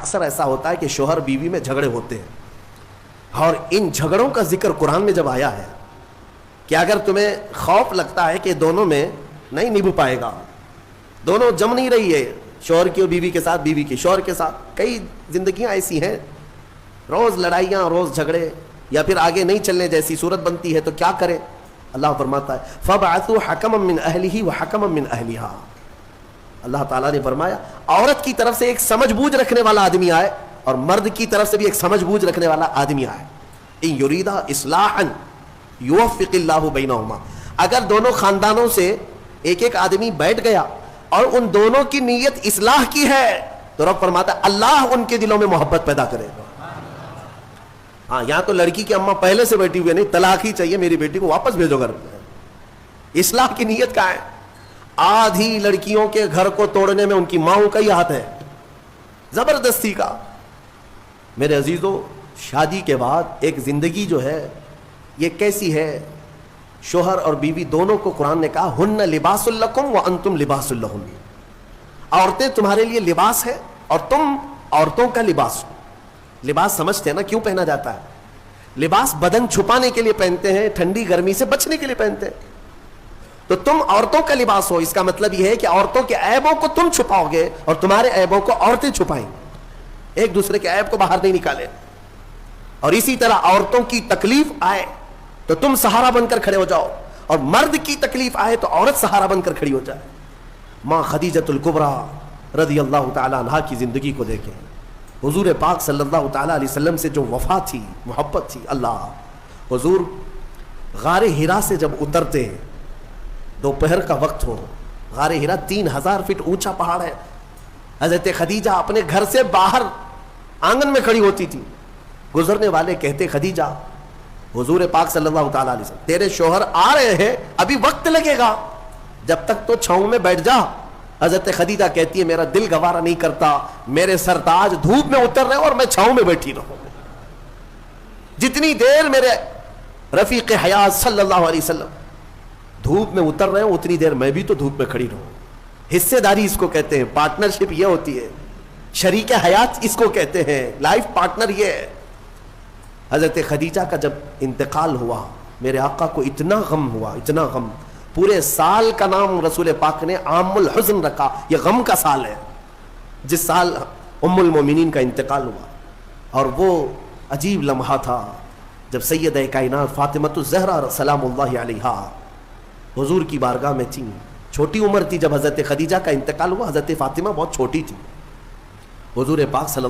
اکثر ایسا ہوتا ہے کہ شوہر بیوی میں جھگڑے ہوتے ہیں، اور ان جھگڑوں کا ذکر قرآن میں جب آیا ہے کہ اگر تمہیں خوف لگتا ہے کہ دونوں میں نہیں نبھ پائے گا، دونوں جم نہیں رہی ہے، شوہر کی بیوی کے ساتھ، بیوی کی شوہر کے ساتھ، کئی زندگیاں ایسی ہیں روز لڑائیاں، روز جھگڑے، یا پھر آگے نہیں چلنے جیسی صورت بنتی ہے، تو کیا کرے؟ اللہ فرماتا ہے فَبْعَثُوا حَكَمًا مِّنْ أَهْلِهِ وَحَكَمًا مِّنْ أَهْلِهَا۔ اللہ تعالیٰ نے فرمایا عورت کی طرف سے ایک سمجھ بوجھ رکھنے والا آدمی آئے اور مرد کی طرف سے بھی ایک سمجھ بوجھ رکھنے والا آدمی آئے۔ ان یریدا اصلاحا یوفق اللہ بینہما، اگر دونوں خاندانوں سے ایک ایک آدمی بیٹھ گیا اور ان دونوں کی نیت اصلاح کی ہے تو رب فرماتا ہے اللہ ان کے دلوں میں محبت پیدا کرے گا۔ ہاں، یہاں تو لڑکی کی اماں پہلے سے بیٹھی ہوئی نہیں، طلاق ہی چاہیے میری بیٹی کو، واپس بھیجو گھر۔ اصلاح کی نیت کا ہے۔ آدھی لڑکیوں کے گھر کو توڑنے میں ان کی ماؤں کا ہی ہاتھ ہے، زبردستی کا۔ میرے عزیزو، شادی کے بعد ایک زندگی جو ہے یہ کیسی ہے؟ شوہر اور بیوی دونوں کو قرآن نے کہا ہن لباس لکم وانتم لباس لہن، عورتیں تمہارے لیے لباس ہے اور تم عورتوں کا لباس ہو۔ لباس سمجھتے ہیں نا کیوں پہنا جاتا ہے؟ لباس بدن چھپانے کے لیے پہنتے ہیں، ٹھنڈی گرمی سے بچنے کے لیے پہنتے ہیں۔ تو تم عورتوں کا لباس ہو، اس کا مطلب یہ ہے کہ عورتوں کے عیبوں کو تم چھپاؤ گے اور تمہارے عیبوں کو عورتیں چھپائیں گے، ایک دوسرے کے عیب کو باہر نہیں نکالے۔ اور اسی طرح عورتوں کی تکلیف آئے تو تم سہارا بن کر کھڑے ہو جاؤ، اور مرد کی تکلیف آئے تو عورت سہارا بن کر کھڑی ہو جائے۔ ماں خدیجۃ الکبریٰ رضی اللہ تعالی عنہا کی زندگی کو دیکھیں، حضور پاک صلی اللہ تعالی علیہ وسلم سے جو وفا تھی، محبت تھی۔ اللہ، حضور غار حرا سے جب اترتے ہیں، دوپہر کا وقت ہو، غار حرا 3000 فٹ اونچا پہاڑ ہے، حضرت خدیجہ اپنے گھر سے باہر آنگن میں کھڑی ہوتی تھی، گزرنے والے کہتے خدیجہ، حضور پاک صلی اللہ تعالی علیہ وسلم تیرے شوہر آ رہے ہیں، ابھی وقت لگے گا، جب تک تو چھاؤں میں بیٹھ جا۔ حضرت خدیجہ کہتی ہے میرا دل گوارا نہیں کرتا، میرے سرتاج دھوپ میں اتر رہے اور میں چھاؤں میں بیٹھی رہوں، جتنی دیر میرے رفیق حیات صلی اللہ علیہ وسلم دھوپ میں اتر رہے ہوں اتنی دیر میں بھی تو دھوپ میں کھڑی رہوں۔ حصے داری اس کو کہتے ہیں، پارٹنرشپ یہ ہوتی ہے، شریک حیات اس کو کہتے ہیں، لائف پارٹنر یہ ہے۔ حضرت خدیجہ کا جب انتقال ہوا، میرے آقا کو اتنا غم ہوا، اتنا غم، پورے سال کا نام رسول پاک نے عام الحزن رکھا، یہ غم کا سال ہے جس سال ام المومنین کا انتقال ہوا۔ اور وہ عجیب لمحہ تھا جب سیدہ کائنات فاطمۃ الزہرا سلام اللہ علیہا حضور کی بارگاہ میں تھیں، چھوٹی عمر تھی جب حضرت خدیجہ کا انتقال ہوا، حضرت فاطمہ بہت چھوٹی تھی، حضور پاک صلی